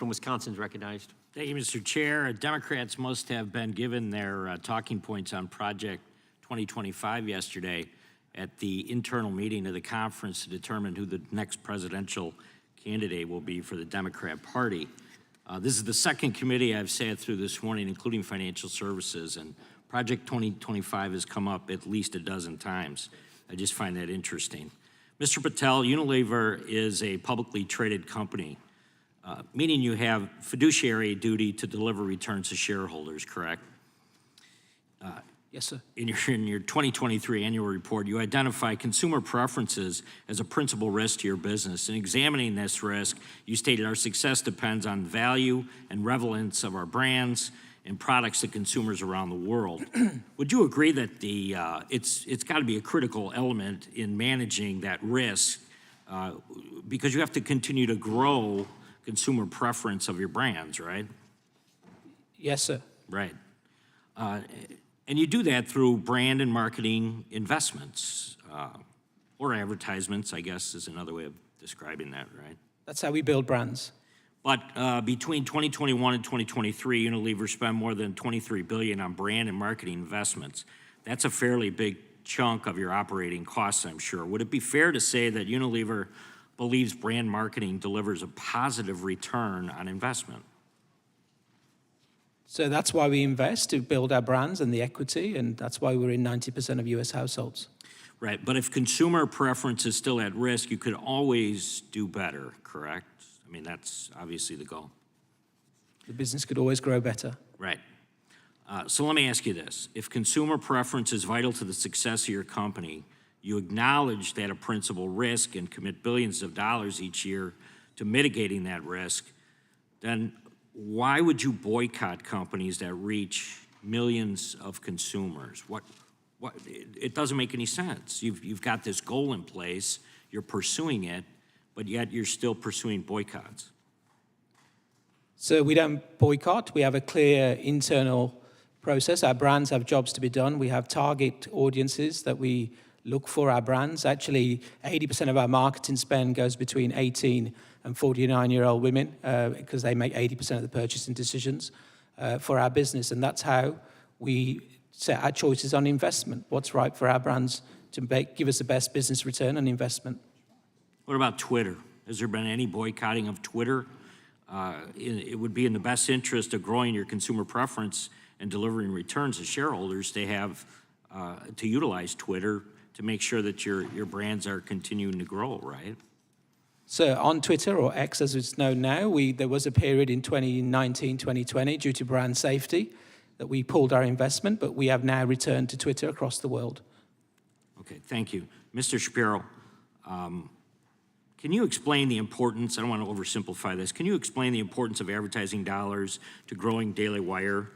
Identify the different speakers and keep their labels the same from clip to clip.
Speaker 1: From Wisconsin is recognized.
Speaker 2: Thank you, Mr. Chair. Democrats must have been given their talking points on Project 2025 yesterday at the internal meeting of the conference to determine who the next presidential candidate will be for the Democrat Party. This is the second committee I've sat through this morning, including financial services, and Project 2025 has come up at least a dozen times. I just find that interesting. Mr. Patel, Unilever is a publicly traded company, meaning you have fiduciary duty to deliver returns to shareholders, correct?
Speaker 3: Yes, sir.
Speaker 2: In your 2023 annual report, you identify consumer preferences as a principal risk to your business. In examining this risk, you stated our success depends on value and relevance of our brands and products to consumers around the world. Would you agree that it's got to be a critical element in managing that risk because you have to continue to grow consumer preference of your brands, right?
Speaker 3: Yes, sir.
Speaker 2: Right. And you do that through brand and marketing investments, or advertisements, I guess is another way of describing that, right?
Speaker 3: That's how we build brands.
Speaker 2: But between 2021 and 2023, Unilever spent more than $23 billion on brand and marketing investments. That's a fairly big chunk of your operating costs, I'm sure. Would it be fair to say that Unilever believes brand marketing delivers a positive return on investment?
Speaker 3: So that's why we invest, to build our brands and the equity, and that's why we're in 90% of US households.
Speaker 2: Right, but if consumer preference is still at risk, you could always do better, correct? I mean, that's obviously the goal.
Speaker 3: The business could always grow better.
Speaker 2: Right. So let me ask you this. If consumer preference is vital to the success of your company, you acknowledge that a principal risk and commit billions of dollars each year to mitigating that risk, then why would you boycott companies that reach millions of consumers? It doesn't make any sense. You've got this goal in place, you're pursuing it, but yet you're still pursuing boycotts.
Speaker 3: So we don't boycott. We have a clear internal process. Our brands have jobs to be done. We have target audiences that we look for our brands. Actually, 80% of our marketing spend goes between 18 and 49-year-old women because they make 80% of the purchasing decisions for our business. And that's how we set our choices on investment. What's right for our brands to give us the best business return on investment.
Speaker 2: What about Twitter? Has there been any boycotting of Twitter? It would be in the best interest of growing your consumer preference and delivering returns to shareholders to have to utilize Twitter to make sure that your brands are continuing to grow, right?
Speaker 3: So on Twitter, or X as it's known now, there was a period in 2019, 2020, due to brand safety, that we pulled our investment, but we have now returned to Twitter across the world.
Speaker 2: Okay, thank you. Mr. Shapiro, can you explain the importance, I don't want to oversimplify this, can you explain the importance of advertising dollars to growing Daily Wire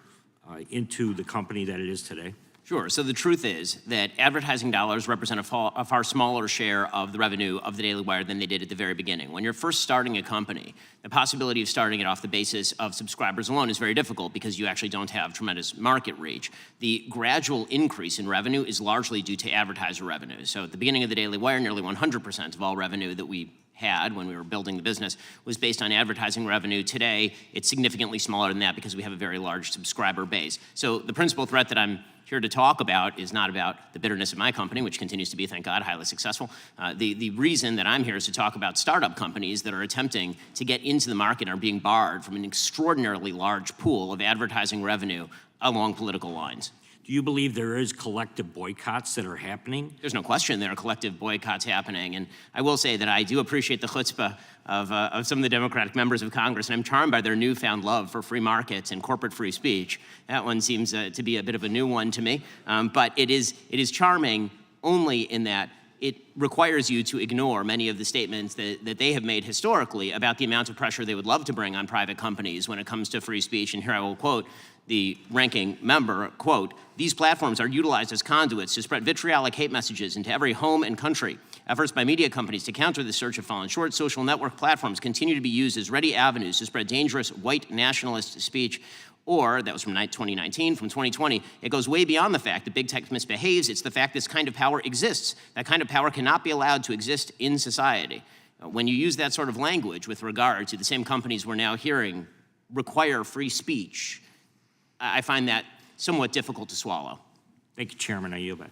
Speaker 2: into the company that it is today?
Speaker 1: Sure. So the truth is that advertising dollars represent a far smaller share of the revenue of the Daily Wire than they did at the very beginning. When you're first starting a company, the possibility of starting it off the basis of subscribers alone is very difficult because you actually don't have tremendous market reach. The gradual increase in revenue is largely due to advertiser revenue. So at the beginning of the Daily Wire, nearly 100% of all revenue that we had when we were building the business was based on advertising revenue. Today, it's significantly smaller than that because we have a very large subscriber base. So the principal threat that I'm here to talk about is not about the bitterness of my company, which continues to be, thank God, highly successful. The reason that I'm here is to talk about startup companies that are attempting to get into the market and are being barred from an extraordinarily large pool of advertising revenue along political lines.
Speaker 2: Do you believe there is collective boycotts that are happening?
Speaker 1: There's no question there are collective boycotts happening. And I will say that I do appreciate the chutzpah of some of the Democratic members of Congress, and I'm charmed by their newfound love for free markets and corporate free speech. That one seems to be a bit of a new one to me. But it is charming only in that it requires you to ignore many of the statements that they have made historically about the amount of pressure they would love to bring on private companies when it comes to free speech. And here I will quote the ranking member, quote, "These platforms are utilized as conduits to spread vitriolic hate messages into every home and country. Efforts by media companies to counter the surge have fallen short. Social network platforms continue to be used as ready avenues to spread dangerous white nationalist speech." Or, that was from 2019, from 2020, it goes way beyond the fact that big tech misbehaves. It's the fact this kind of power exists. That kind of power cannot be allowed to exist in society. When you use that sort of language with regard to the same companies we're now hearing require free speech, I find that somewhat difficult to swallow.
Speaker 2: Thank you, Chairman. I yield back.